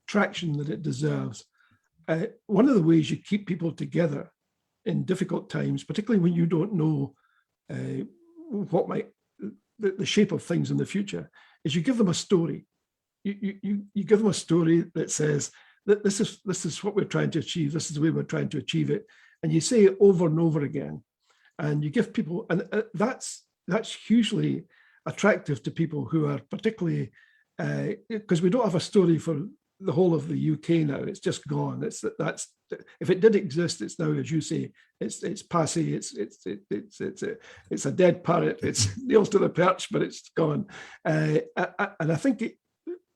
traction that it deserves. One of the ways you keep people together in difficult times, particularly when you don't know what might the shape of things in the future, is you give them a story. You give them a story that says that this is what we're trying to achieve. This is the way we're trying to achieve it, and you say it over and over again, and you give people, and that's hugely attractive to people who are particularly because we don't have a story for the whole of the UK now. It's just gone. That's if it did exist, it's now, as you say, it's passé. It's a dead parrot. It's nails to the perch, but it's gone. And I think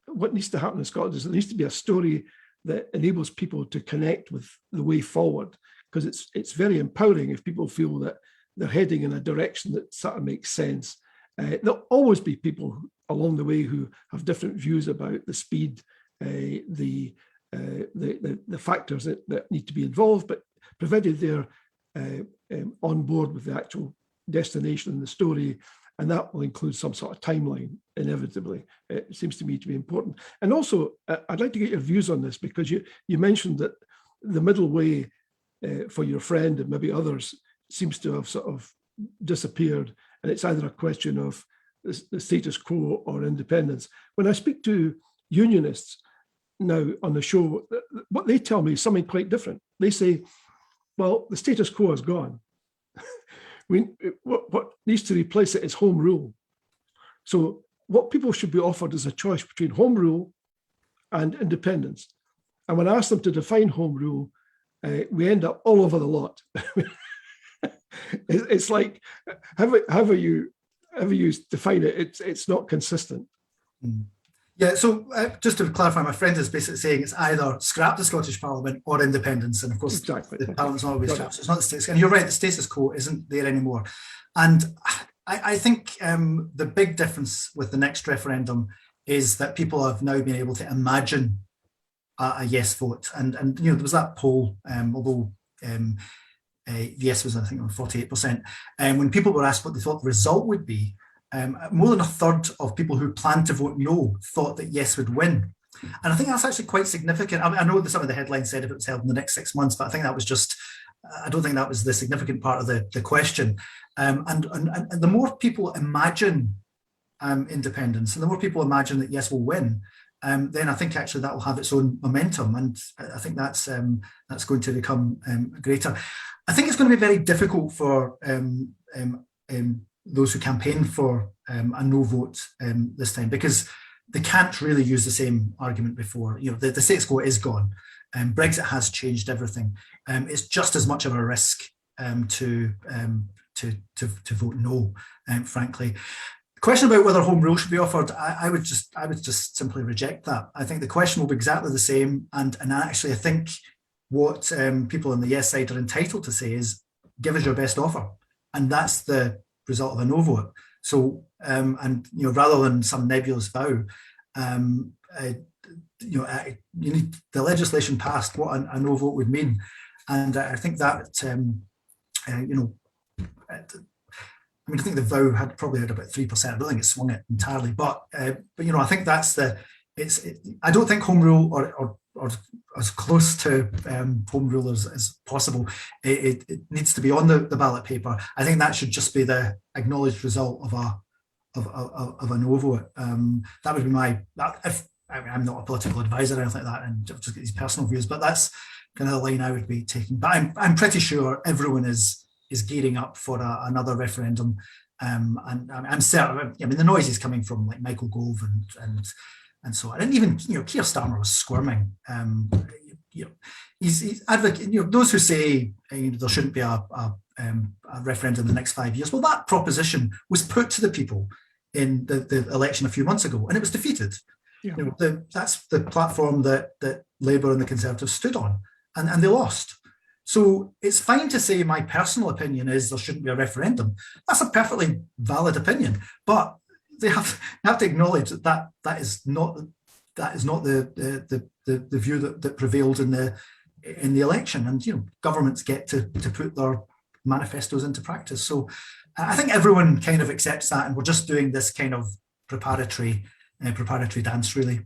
what needs to happen in Scotland is there needs to be a story that enables people to connect with the way forward, because it's very empowering if people feel that they're heading in a direction that sort of makes sense. There'll always be people along the way who have different views about the speed, the factors that need to be involved, but provided they're on board with the actual destination and the story, and that will include some sort of timeline, inevitably. It seems to me to be important. And also, I'd like to get your views on this, because you mentioned that the middle way for your friend and maybe others seems to have sort of disappeared, and it's either a question of the status quo or independence. When I speak to unionists now on the show, what they tell me is something quite different. They say, well, the status quo is gone. What needs to replace it is home rule. So what people should be offered is a choice between home rule and independence. And when I ask them to define home rule, we end up all over the lot. It's like, however you define it, it's not consistent. Yeah, so just to clarify, my friend is basically saying it's either scrap the Scottish Parliament or independence. And of course, exactly. The Parliament's not always scrapped. So it's not the status. And you're right, the status quo isn't there anymore. And I think the big difference with the next referendum is that people have now been able to imagine a yes vote. And there was that poll, although yes was, I think, on 48%. When people were asked what they thought the result would be, more than a third of people who planned to vote no thought that yes would win. And I think that's actually quite significant. I know that some of the headlines said if it was held in the next 6 months, but I think that was just, I don't think that was the significant part of the question. And the more people imagine independence, and the more people imagine that yes will win, then I think actually that will have its own momentum. And I think that's going to become greater. I think it's going to be very difficult for those who campaign for a no vote this time, because they can't really use the same argument before. The status quo is gone. Brexit has changed everything. It's just as much of a risk to vote no, frankly. The question about whether home rule should be offered, I would just simply reject that. I think the question will be exactly the same, and actually I think what people on the yes side are entitled to say is, give us your best offer, and that's the result of a no vote. So, rather than some nebulous vow, you need the legislation passed what a no vote would mean, and I think that I think the vow had probably had about 3%. I don't think it swung it entirely, but I think that's I don't think home rule or as close to home rule as possible. It needs to be on the ballot paper. I think that should just be the acknowledged result of a no vote. That would be I'm not a political advisor or anything like that, and just get these personal views, but that's kind of the line I would be taking. But I'm pretty sure everyone is gearing up for another referendum, and I'm certain. I mean, the noise is coming from like Michael Gove and so on, and even Keir Starmer was squirming. He's advocating. Those who say there shouldn't be a referendum in the next 5 years. Well, that proposition was put to the people in the election a few months ago, and it was defeated. Yeah. That's the platform that Labour and the Conservatives stood on, and they lost. So it's fine to say my personal opinion is there shouldn't be a referendum. That's a perfectly valid opinion, but they have to acknowledge that is not the view that prevailed in the election, and governments get to put their manifestos into practice. So I think everyone kind of accepts that, and we're just doing this kind of preparatory dance, really.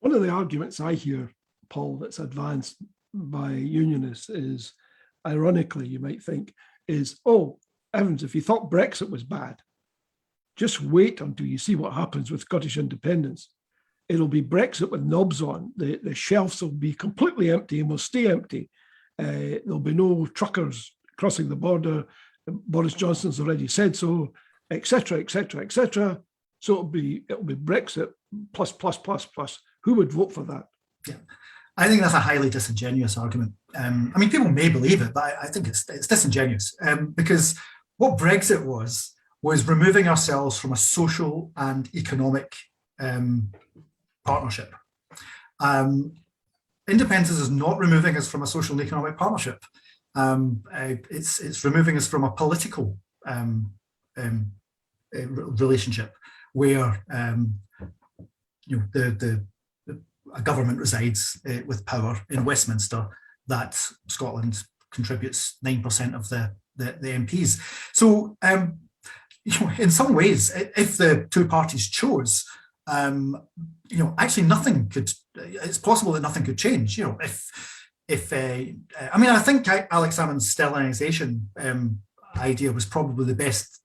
One of the arguments I hear, Paul, that's advanced by unionists is, ironically, you might think, is, oh, Evans, if you thought Brexit was bad, just wait until you see what happens with Scottish independence. It'll be Brexit with knobs on. The shelves will be completely empty and will stay empty. There'll be no truckers crossing the border. Boris Johnson's already said so, etc., etc., etc. So it'll be Brexit plus. Who would vote for that? Yeah, I think that's a highly disingenuous argument. I mean, people may believe it, but I think it's disingenuous because what Brexit was removing ourselves from a social and economic partnership. Independence is not removing us from a social and economic partnership. It's removing us from a political relationship where a government resides with power in Westminster that Scotland contributes 9% of the MPs. So in some ways, if the two parties chose, actually nothing could. It's possible that nothing could change. I think Alex Salmond's Stellanization idea was probably in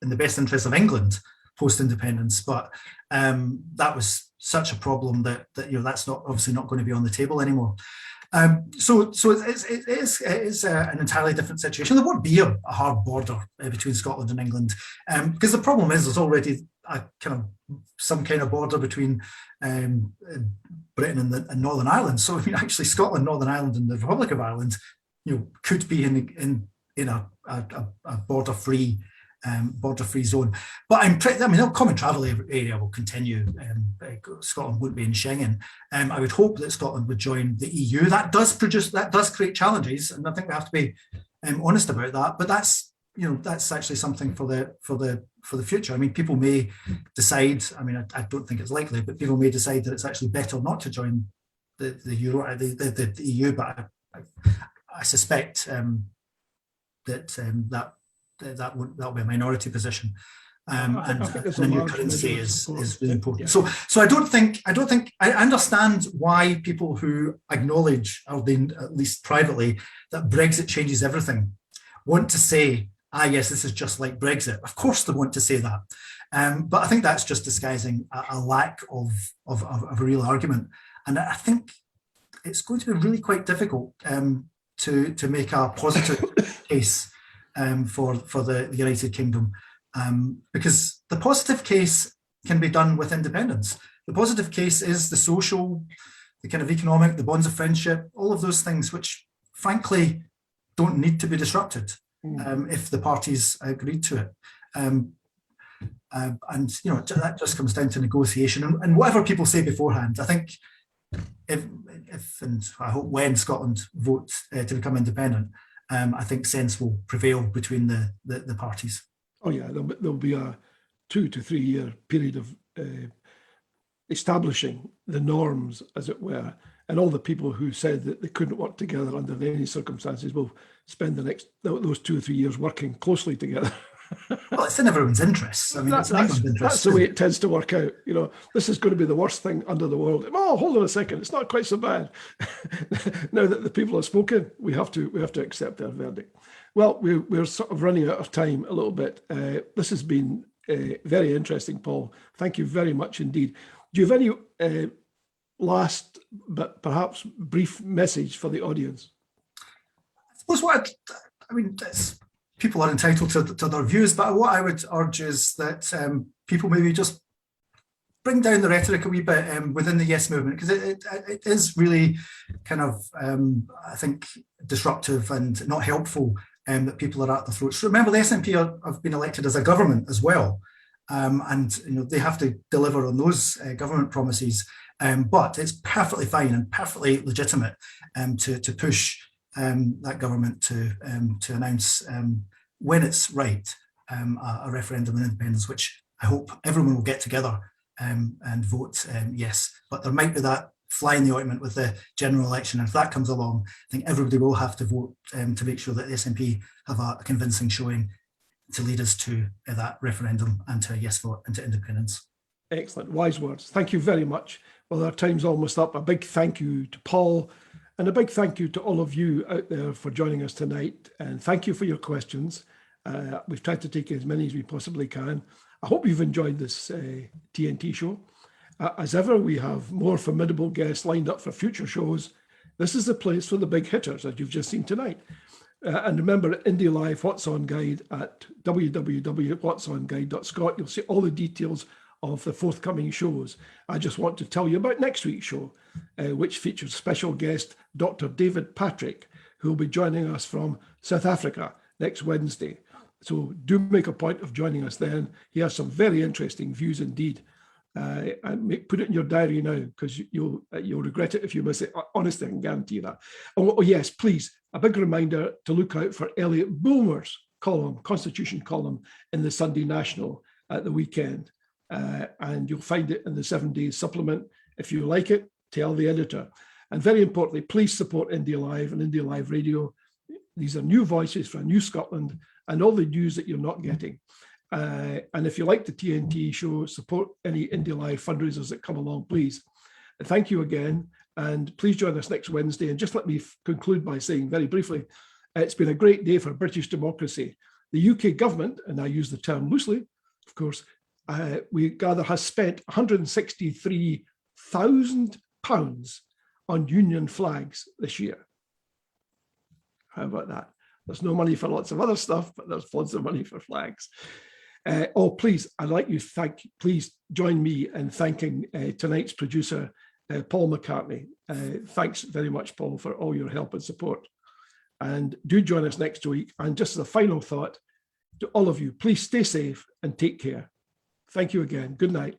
the best interest of England post-independence, but that was such a problem that that's obviously not going to be on the table anymore. So it is an entirely different situation. There won't be a hard border between Scotland and England because the problem is there's already some kind of border between Britain and Northern Ireland. So actually Scotland, Northern Ireland, and the Republic of Ireland, could be in a border-free zone. But the common travel area will continue. Scotland won't be in Schengen. I would hope that Scotland would join the EU. That does create challenges, and I think we have to be honest about that. But that's actually something for the future. I mean, people may decide. I mean, I don't think it's likely, but people may decide that it's actually better not to join the EU. But I suspect that will be a minority position, and the new currency is really important. Yeah. So I don't think I understand why people who acknowledge, or at least privately, that Brexit changes everything, want to say, yes, this is just like Brexit. Of course they want to say that, but I think that's just disguising a lack of a real argument, and I think it's going to be really quite difficult to make a positive case for the United Kingdom, because the positive case can be done with independence. The positive case is the social, the kind of economic, the bonds of friendship, all of those things which frankly don't need to be disrupted if the parties agreed to it. And that just comes down to negotiation and whatever people say beforehand. I think if and I hope when Scotland votes to become independent, I think sense will prevail between the parties. Oh yeah, there'll be a 2 to 3 year period of establishing the norms, as it were, and all the people who said that they couldn't work together under any circumstances will spend those 2 or 3 years working closely together. Well, it's in everyone's interests. I mean, that's the way it tends to work out. This is going to be the worst thing under the world. Oh, hold on a second, it's not quite so bad. Now that the people have spoken, we have to accept their verdict. Well, we're sort of running out of time a little bit. This has been very interesting, Paul. Thank you very much indeed. Do you have any last but perhaps brief message for the audience? I suppose people are entitled to their views, but what I would urge is that people maybe just bring down the rhetoric a wee bit within the Yes movement, because it is really kind of, I think, disruptive and not helpful that people are at the throats. Remember, the SNP have been elected as a government as well, and they have to deliver on those government promises, but it's perfectly fine and perfectly legitimate to push that government to announce when it's right a referendum on independence, which I hope everyone will get together and vote yes. But there might be that fly in the ointment with the general election, and if that comes along, I think everybody will have to vote to make sure that the SNP have a convincing showing to lead us to that referendum and to a yes vote and to independence. Excellent, wise words. Thank you very much. Well, our time's almost up. A big thank you to Paul, and a big thank you to all of you out there for joining us tonight. And thank you for your questions. We've tried to take as many as we possibly can. I hope you've enjoyed this TNT show. As ever, we have more formidable guests lined up for future shows. This is the place for the big hitters, as you've just seen tonight. And remember, Indie Live What's On Guide at www.whatsonguide.scot. You'll see all the details of the forthcoming shows, I just want to tell you about next week's show, which features special guest Dr. David Patrick, who will be joining us from South Africa next Wednesday. So do make a point of joining us then. He has some very interesting views indeed. And put it in your diary now, because you'll regret it if you miss it. Honestly, I can guarantee that. Oh yes, please, a big reminder to look out for Elliot Bulmer's column, Constitution column, in the Sunday National at the weekend. And you'll find it in the 7 Days supplement. If you like it, tell the editor. And very importantly, please support India Live and India Live Radio. These are new voices for a new Scotland and all the news that you're not getting. And if you like the TNT show, support any India Live fundraisers that come along, please. Thank you again. And please join us next Wednesday. And just let me conclude by saying very briefly, it's been a great day for British democracy. The UK government, and I use the term loosely, of course, we gather has spent £163,000 on union flags this year. How about that? There's no money for lots of other stuff, but there's lots of money for flags. Please, I'd like you to please join me in thanking tonight's producer, Paul McCartney. Thanks very much, Paul, for all your help and support. And do join us next week. And just as a final thought to all of you, please stay safe and take care. Thank you again. Good night.